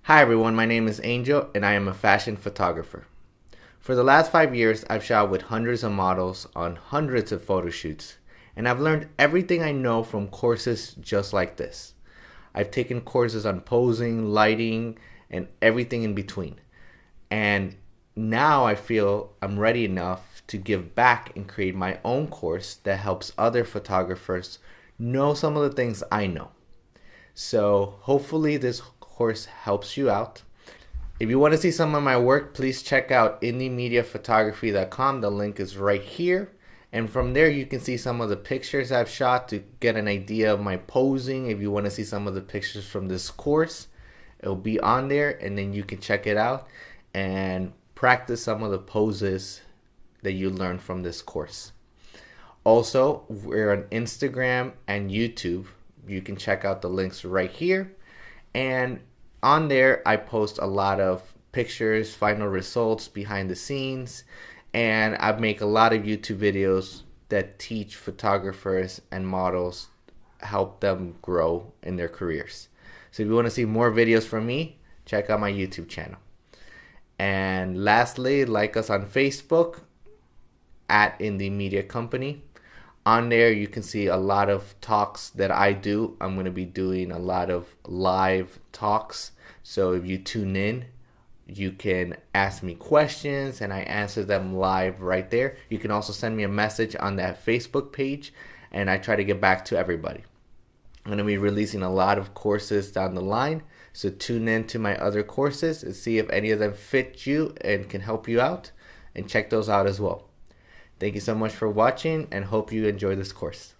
Hi everyone, my name is Angel and I am a fashion photographer. For the last 5 years, I've shot with hundreds of models on hundreds of photo shoots, and I've learned everything I know from courses just like this. I've taken courses on posing, lighting, and everything in between. And now I feel I'm ready enough to give back and create my own course that helps other photographers know some of the things I know. So hopefully this course helps you out. If you want to see some of my work, please check out indiemediaphotography.com. The link is right here. And from there you can see some of the pictures I've shot to get an idea of my posing. If you want to see some of the pictures from this course, it'll be on there, and then you can check it out and practice some of the poses that you learned from this course. Also, we're on Instagram and YouTube. You can check out the links right here. And on there, I post a lot of pictures, final results, behind the scenes, and I make a lot of YouTube videos that teach photographers and models, help them grow in their careers. So if you want to see more videos from me, check out my YouTube channel. And lastly, like us on Facebook at Indie Media Company. On there, you can see a lot of talks that I do. I'm going to be doing a lot of live talks. So if you tune in, you can ask me questions and I answer them live right there. You can also send me a message on that Facebook page and I try to get back to everybody. I'm going to be releasing a lot of courses down the line. So tune in to my other courses and see if any of them fit you and can help you out, and check those out as well. Thank you so much for watching and hope you enjoy this course.